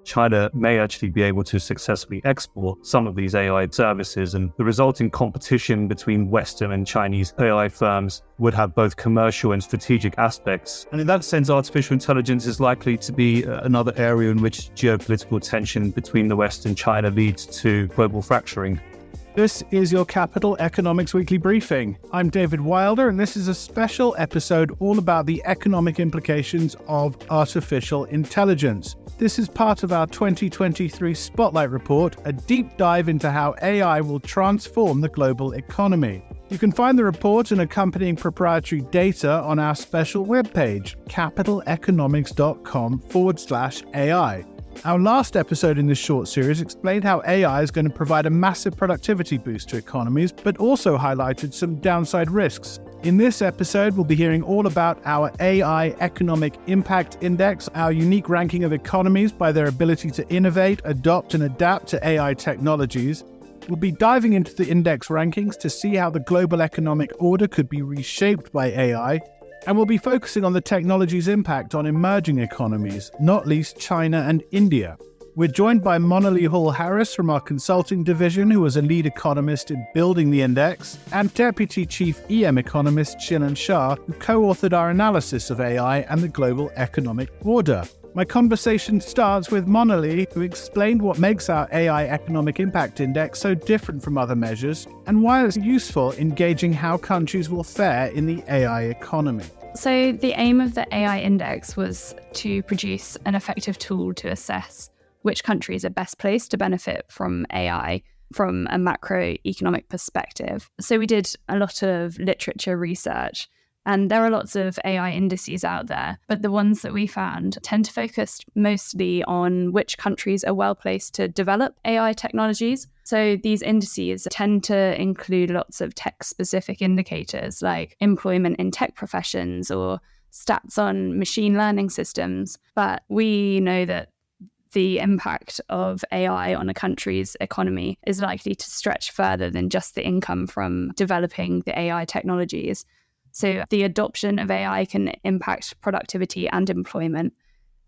China may actually be able to successfully export some of these AI services, and the resulting competition between Western and Chinese AI firms would have both commercial and strategic aspects. And in that sense, artificial intelligence is likely to be another area in which geopolitical tension between the West and China leads to global fracturing. This is your Capital Economics Weekly Briefing. I'm David Wilder, and this is a special episode all about the economic implications of artificial intelligence. This is part of our 2023 Spotlight Report, a deep dive into how AI will transform the global economy. You can find the report and accompanying proprietary data on our special webpage, capitaleconomics.com/AI. Our last episode in this short series explained how AI is going to provide a massive productivity boost to economies, but also highlighted some downside risks. In this episode, we'll be hearing all about our AI Economic Impact Index, our unique ranking of economies by their ability to innovate, adopt, and adapt to AI technologies. We'll be diving into the index rankings to see how the global economic order could be reshaped by AI. And we'll be focusing on the technology's impact on emerging economies, not least China and India. We're joined by Moneli Hall-Harris from our consulting division, who was a lead economist in building the index, and Deputy Chief EM Economist Shah, who co-authored our analysis of AI and the global economic order. My conversation starts with Moneli, who explained what makes our AI Economic Impact Index so different from other measures and why it's useful in gauging how countries will fare in the AI economy. So the aim of the AI Index was to produce an effective tool to assess which countries are best placed to benefit from AI from a macroeconomic perspective. So we did a lot of literature research. And there are lots of AI indices out there, but the ones that we found tend to focus mostly on which countries are well placed to develop AI technologies. So these indices tend to include lots of tech-specific indicators like employment in tech professions or stats on machine learning systems. But we know that the impact of AI on a country's economy is likely to stretch further than just the income from developing the AI technologies. So the adoption of AI can impact productivity and employment.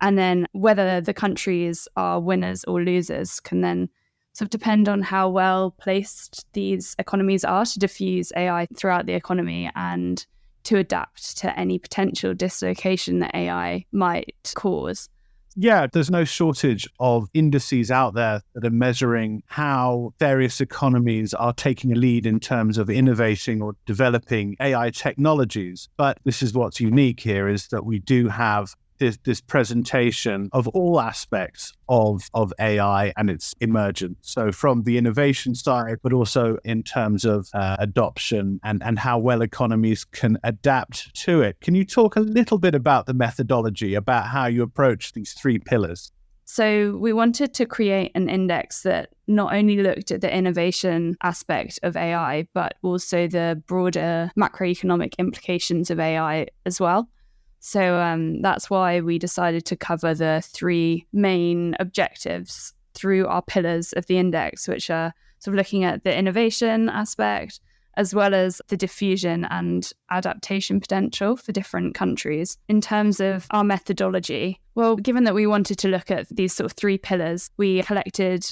And then whether the countries are winners or losers can then sort of depend on how well placed these economies are to diffuse AI throughout the economy and to adapt to any potential dislocation that AI might cause. Yeah, there's no shortage of indices out there that are measuring how various economies are taking a lead in terms of innovating or developing AI technologies. But this is what's unique here, is that we do have this presentation of all aspects of AI and its emergence. So from the innovation side, but also in terms of adoption and how well economies can adapt to it. Can you talk a little bit about the methodology, about how you approach these three pillars? So we wanted to create an index that not only looked at the innovation aspect of AI, but also the broader macroeconomic implications of AI as well. So that's why we decided to cover the three main objectives through our pillars of the index, which are sort of looking at the innovation aspect, as well as the diffusion and adaptation potential for different countries. In terms of our methodology, well, given that we wanted to look at these sort of three pillars, we collected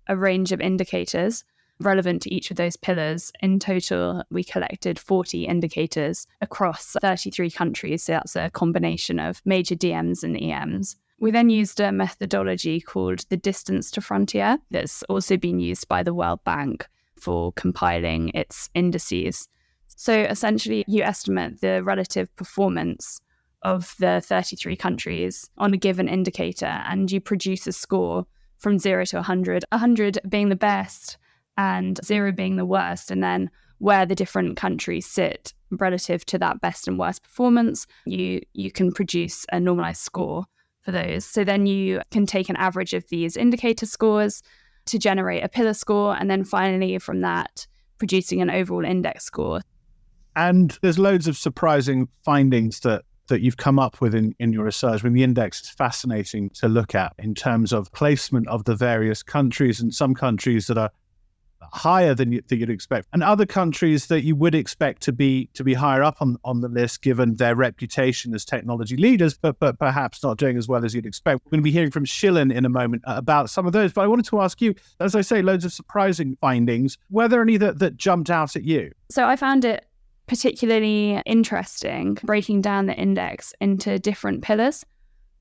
a range of indicators relevant to each of those pillars. In total, we collected 40 indicators across 33 countries. So that's a combination of major DMs and EMs. We then used a methodology called the distance to frontier that's also been used by the World Bank for compiling its indices. So essentially, you estimate the relative performance of the 33 countries on a given indicator, and you produce a score from 0 to 100, 100 being the best and 0 being the worst, and then where the different countries sit relative to that best and worst performance, you can produce a normalized score for those. So then you can take an average of these indicator scores to generate a pillar score, and then finally from that, producing an overall index score. And there's loads of surprising findings that you've come up with in your research. I mean, the index is fascinating to look at in terms of placement of the various countries, and some countries that are higher than you'd expect, and other countries that you would expect to be higher up on the list given their reputation as technology leaders, but perhaps not doing as well as you'd expect. We're going to be hearing from Shilan in a moment about some of those, but I wanted to ask you, as I say, loads of surprising findings. Were there any that jumped out at you? So I found it particularly interesting breaking down the index into different pillars.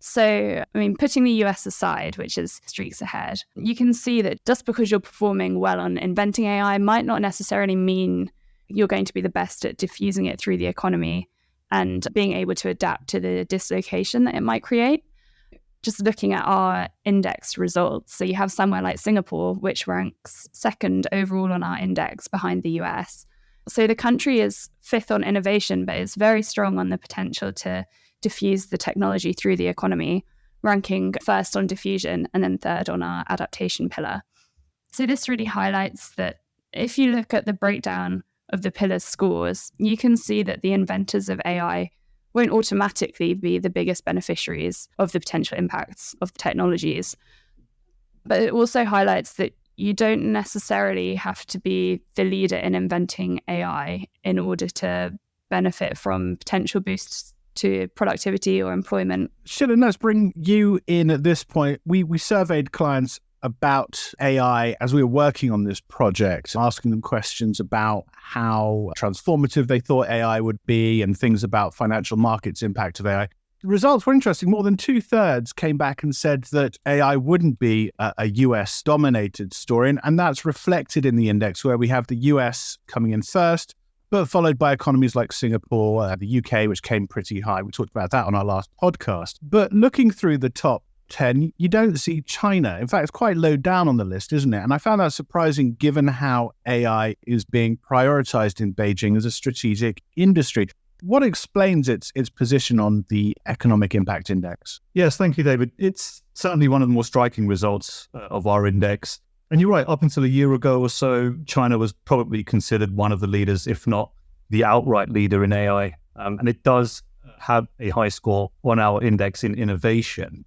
So, putting the US aside, which is streaks ahead, you can see that just because you're performing well on inventing AI might not necessarily mean you're going to be the best at diffusing it through the economy and being able to adapt to the dislocation that it might create. Just looking at our index results, so you have somewhere like Singapore, which ranks second overall on our index behind the US. So the country is fifth on innovation, but it's very strong on the potential to diffuse the technology through the economy, ranking first on diffusion and then third on our adaptation pillar. So this really highlights that if you look at the breakdown of the pillar's scores, you can see that the inventors of AI won't automatically be the biggest beneficiaries of the potential impacts of the technologies. But it also highlights that you don't necessarily have to be the leader in inventing AI in order to benefit from potential boosts to productivity or employment. Shilan, let's bring you in at this point. We surveyed clients about AI as we were working on this project, asking them questions about how transformative they thought AI would be and things about financial markets' impact of AI. The results were interesting. More than 2/3 came back and said that AI wouldn't be a US-dominated story, and that's reflected in the index where we have the US coming in first, but followed by economies like Singapore, the UK, which came pretty high. We talked about that on our last podcast. But looking through the top 10, you don't see China. In fact, it's quite low down on the list, isn't it? And I found that surprising given how AI is being prioritized in Beijing as a strategic industry. What explains its position on the Economic Impact Index? Yes, thank you, David. It's certainly one of the more striking results of our index. And you're right, up until a year ago or so, China was probably considered one of the leaders, if not the outright leader in AI. And it does have a high score on our index in innovation.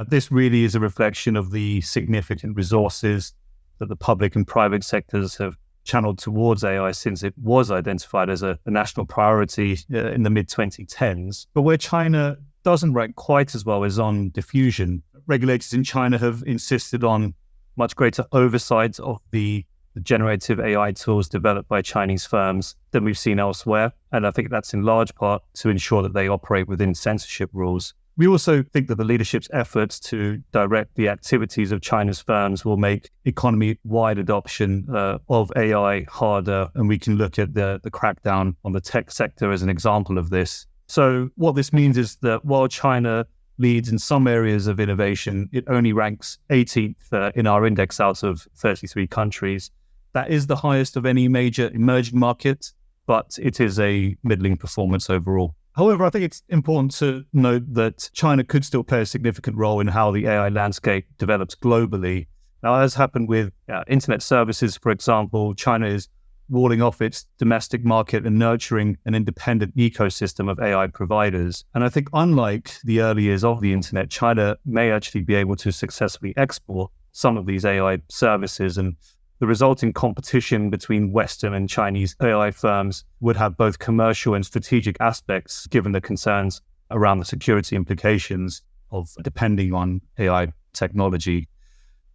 This really is a reflection of the significant resources that the public and private sectors have channeled towards AI since it was identified as a national priority in the mid-2010s. But where China doesn't rank quite as well is on diffusion. Regulators in China have insisted on much greater oversight of the generative AI tools developed by Chinese firms than we've seen elsewhere. And I think that's in large part to ensure that they operate within censorship rules. We also think that the leadership's efforts to direct the activities of China's firms will make economy-wide adoption of AI harder. And we can look at the crackdown on the tech sector as an example of this. So what this means is that while China leads in some areas of innovation, it only ranks 18th in our index out of 33 countries. That is the highest of any major emerging market, but it is a middling performance overall. However, I think it's important to note that China could still play a significant role in how the AI landscape develops globally. Now, as happened with internet services, for example, China is walling off its domestic market and nurturing an independent ecosystem of AI providers. And I think unlike the early years of the internet, China may actually be able to successfully export some of these AI services, and the resulting competition between Western and Chinese AI firms would have both commercial and strategic aspects, given the concerns around the security implications of depending on AI technology.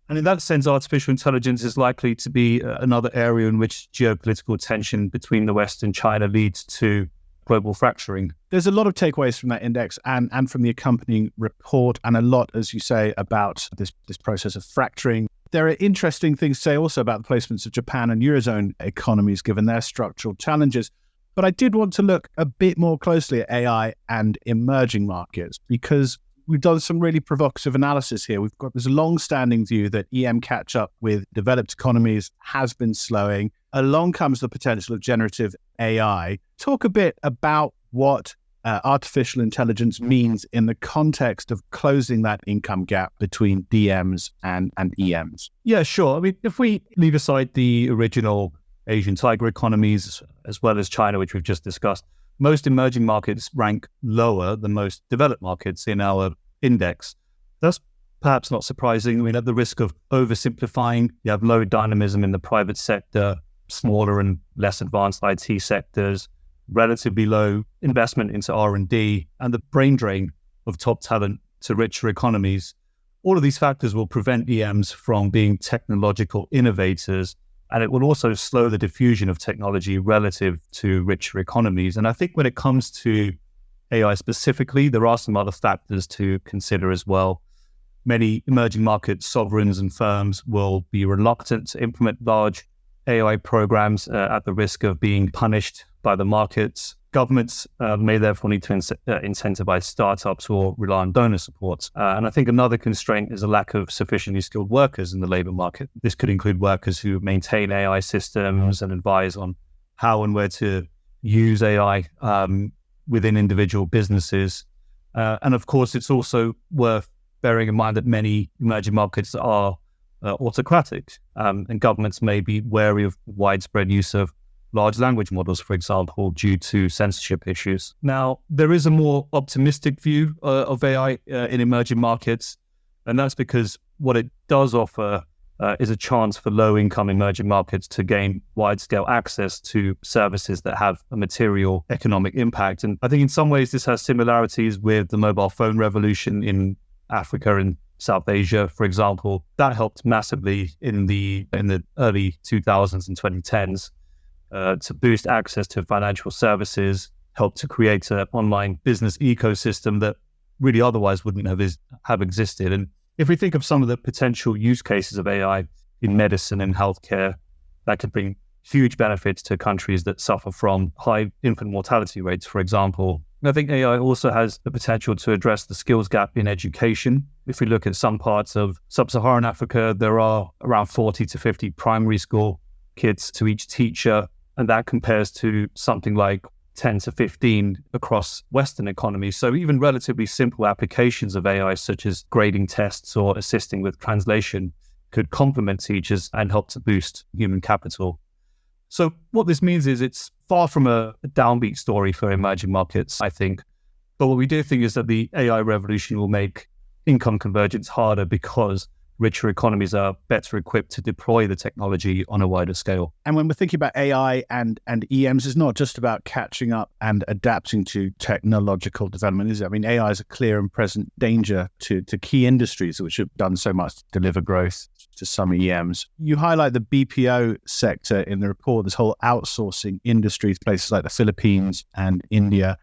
And in that sense, artificial intelligence is likely to be another area in which geopolitical tension between the West and China leads to global fracturing. There's a lot of takeaways from that index and from the accompanying report, and a lot, as you say, about this process of fracturing. There are interesting things to say also about the placements of Japan and Eurozone economies, given their structural challenges. But I did want to look a bit more closely at AI and emerging markets, because we've done some really provocative analysis here. We've got this long-standing view that EM catch-up with developed economies has been slowing. Along comes the potential of generative AI. Talk a bit about what artificial intelligence means in the context of closing that income gap between DMs and EMs. Yeah, sure. I mean, if we leave aside the original Asian tiger economies, as well as China, which we've just discussed, most emerging markets rank lower than most developed markets in our index. That's perhaps not surprising. I mean, at the risk of oversimplifying, you have low dynamism in the private sector, smaller and less advanced IT sectors, relatively low investment into R&D, and the brain drain of top talent to richer economies. All of these factors will prevent EMs from being technological innovators, and it will also slow the diffusion of technology relative to richer economies. And I think when it comes to AI specifically, there are some other factors to consider as well. Many emerging market sovereigns and firms will be reluctant to implement large AI programs at the risk of being punished by the markets. Governments may therefore need to incentivize startups or rely on donor support. And I think another constraint is a lack of sufficiently skilled workers in the labor market. This could include workers who maintain AI systems and advise on how and where to use AI within individual businesses. And of course, it's also worth bearing in mind that many emerging markets are autocratic, and governments may be wary of widespread use of large language models, for example, due to censorship issues. Now, there is a more optimistic view of AI in emerging markets, and that's because what it does offer is a chance for low-income emerging markets to gain wide-scale access to services that have a material economic impact. And I think in some ways this has similarities with the mobile phone revolution in Africa and South Asia, for example. That helped massively in the early 2000s and 2010s. To boost access to financial services, help to create an online business ecosystem that really otherwise wouldn't have existed. And if we think of some of the potential use cases of AI in medicine and healthcare, that could bring huge benefits to countries that suffer from high infant mortality rates, for example. I think AI also has the potential to address the skills gap in education. If we look at some parts of sub-Saharan Africa, there are around 40 to 50 primary school kids to each teacher, and that compares to something like 10 to 15 across Western economies. So even relatively simple applications of AI, such as grading tests or assisting with translation, could complement teachers and help to boost human capital. So what this means is it's far from a downbeat story for emerging markets, I think. But what we do think is that the AI revolution will make income convergence harder because richer economies are better equipped to deploy the technology on a wider scale. And when we're thinking about AI and EMs, it's not just about catching up and adapting to technological development, is it? I mean, AI is a clear and present danger to key industries which have done so much to deliver growth to some EMs. You highlight the BPO sector in the report, this whole outsourcing industry, places like the Philippines and India.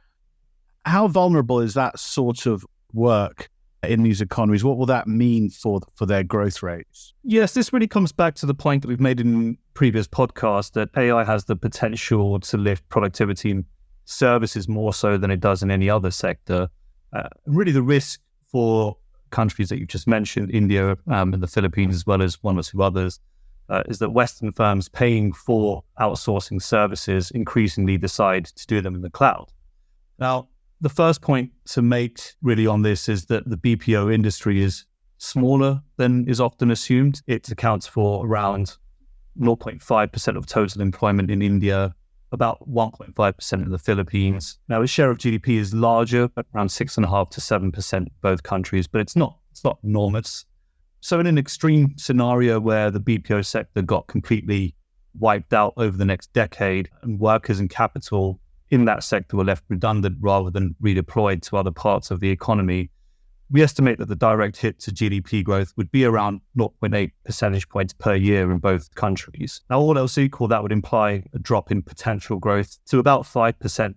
How vulnerable is that sort of work in these economies? What will that mean for their growth rates? Yes, this really comes back to the point that we've made in previous podcasts that AI has the potential to lift productivity in services more so than it does in any other sector. Really the risk for countries that you just mentioned, India and the Philippines, as well as one or two others, is that Western firms paying for outsourcing services increasingly decide to do them in the cloud. Now, the first point to make really on this is that the BPO industry is smaller than is often assumed. It accounts for around 0.5% of total employment in India, about 1.5% in the Philippines. Now, its share of GDP is larger, around 6.5% to 7% in both countries, but it's not enormous. So in an extreme scenario where the BPO sector got completely wiped out over the next decade and workers and capital in that sector were left redundant rather than redeployed to other parts of the economy, we estimate that the direct hit to GDP growth would be around 0.8 percentage points per year in both countries. Now, all else equal, that would imply a drop in potential growth to about 5%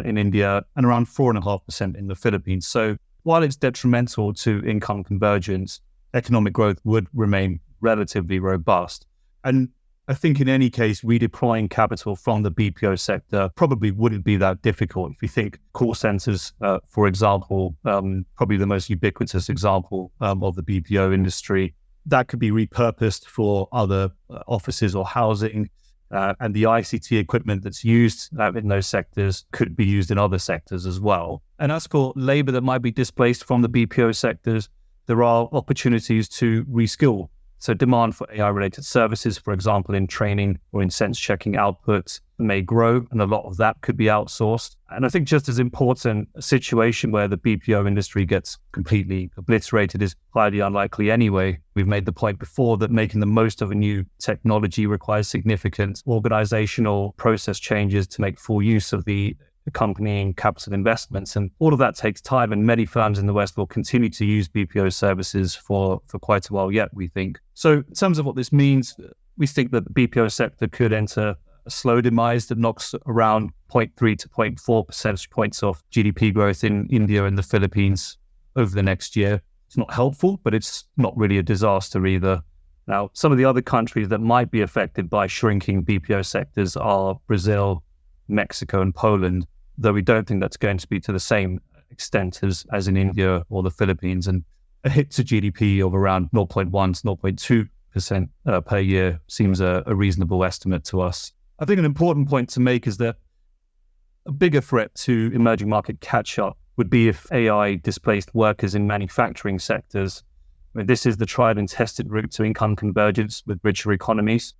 in India and around 4.5% in the Philippines. So while it's detrimental to income convergence, economic growth would remain relatively robust. And I think in any case, redeploying capital from the BPO sector probably wouldn't be that difficult. If you think call centers, for example, probably the most ubiquitous example of the BPO industry, that could be repurposed for other offices or housing. And the ICT equipment that's used in those sectors could be used in other sectors as well. And as for labor that might be displaced from the BPO sectors, there are opportunities to reskill So demand for AI-related services, for example, in training or in sense-checking output, may grow, and a lot of that could be outsourced. And I think just as important, a situation where the BPO industry gets completely obliterated is highly unlikely anyway. We've made the point before that making the most of a new technology requires significant organizational process changes to make full use of the accompanying capital investments. And all of that takes time, and many firms in the West will continue to use BPO services for quite a while yet, we think. So in terms of what this means, we think that the BPO sector could enter a slow demise that knocks around 0.3 to 0.4 percentage points of GDP growth in India and the Philippines over the next year. It's not helpful, but it's not really a disaster either. Now, some of the other countries that might be affected by shrinking BPO sectors are Brazil, Mexico, and Poland, though we don't think that's going to be to the same extent as in India or the Philippines. And a hit to GDP of around 0.1 to 0.2% per year seems a reasonable estimate to us. I think an important point to make is that a bigger threat to emerging market catch-up would be if AI displaced workers in manufacturing sectors. I mean, this is the tried and tested route to income convergence with richer economies.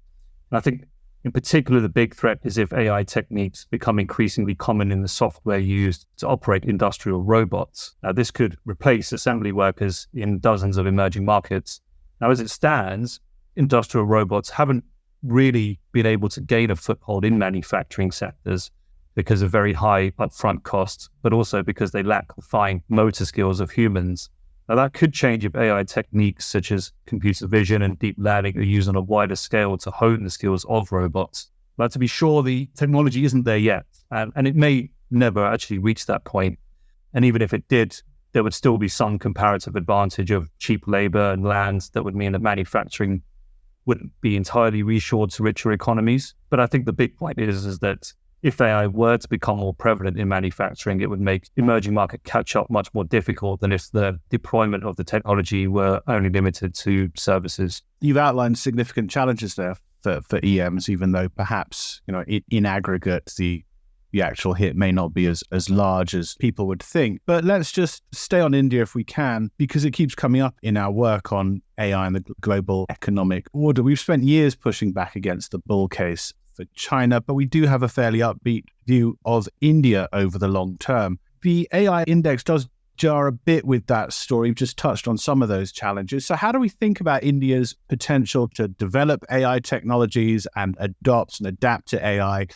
And I think in particular, the big threat is if AI techniques become increasingly common in the software used to operate industrial robots. Now, this could replace assembly workers in dozens of emerging markets. Now, as it stands, industrial robots haven't really been able to gain a foothold in manufacturing sectors because of very high upfront costs, but also because they lack the fine motor skills of humans. Now, that could change if AI techniques such as computer vision and deep learning are used on a wider scale to hone the skills of robots. But to be sure, the technology isn't there yet, and it may never actually reach that point. And even if it did, there would still be some comparative advantage of cheap labor and land that would mean that manufacturing wouldn't be entirely reshored to richer economies. But I think the big point is that if AI were to become more prevalent in manufacturing, it would make emerging market catch-up much more difficult than if the deployment of the technology were only limited to services. You've outlined significant challenges there for EMs, even though perhaps, in aggregate, the actual hit may not be as large as people would think. But let's just stay on India if we can, because it keeps coming up in our work on AI and the global economic order. We've spent years pushing back against the bull case for China, but we do have a fairly upbeat view of India over the long term. The AI index does jar a bit with that story. We've just touched on some of those challenges. So how do we think about India's potential to develop AI technologies and adopt and adapt to AI?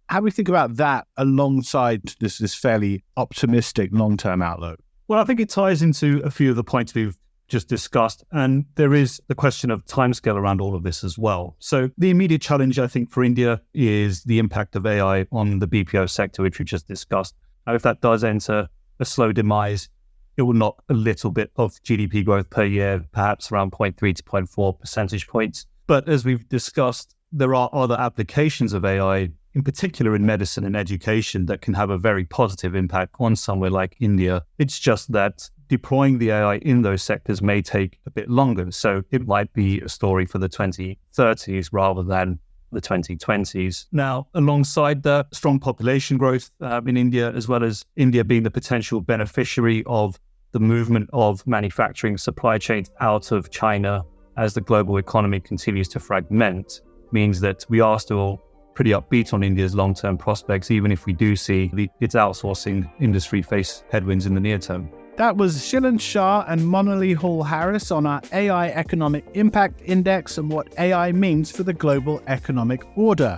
How do we think about that alongside this fairly optimistic long-term outlook? Well, I think it ties into a few of the points we've just discussed, and there is the question of timescale around all of this as well. So the immediate challenge, I think, for India is the impact of AI on the BPO sector, which we just discussed. Now, if that does enter a slow demise, it will knock a little bit of GDP growth per year, perhaps around 0.3 to 0.4 percentage points. But as we've discussed, there are other applications of AI, in particular in medicine and education, that can have a very positive impact on somewhere like India. It's just that deploying the AI in those sectors may take a bit longer. So it might be a story for the 2030s rather than the 2020s. Now, alongside the strong population growth in India, as well as India being the potential beneficiary of the movement of manufacturing supply chains out of China as the global economy continues to fragment, means that we are still pretty upbeat on India's long-term prospects, even if we do see its outsourcing industry face headwinds in the near term. That was Shilan, Shah and Moneli Hall-Harris on our AI Economic Impact Index and what AI means for the global economic order.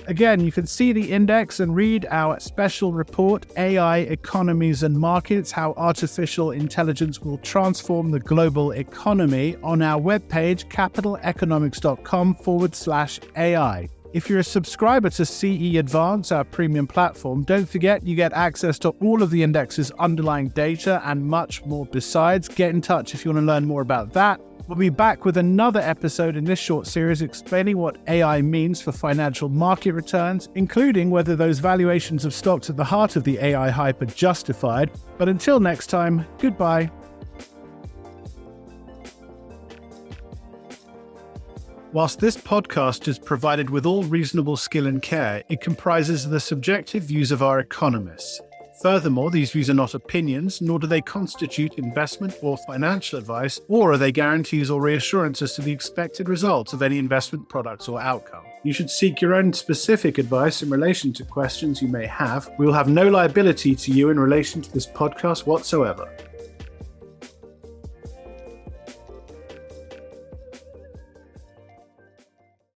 Again, you can see the index and read our special report, AI, Economies and Markets, How Artificial Intelligence Will Transform the Global Economy, on our webpage, capitaleconomics.com/AI. If you're a subscriber to CE Advance, our premium platform, don't forget you get access to all of the index's underlying data and much more besides. Get in touch if you want to learn more about that. We'll be back with another episode in this short series explaining what AI means for financial market returns, including whether those valuations of stocks at the heart of the AI hype are justified. But until next time, goodbye. Whilst this podcast is provided with all reasonable skill and care, it comprises the subjective views of our economists. Furthermore, these views are not opinions, nor do they constitute investment or financial advice, or are they guarantees or reassurances to the expected results of any investment products or outcome. You should seek your own specific advice in relation to questions you may have. We will have no liability to you in relation to this podcast whatsoever.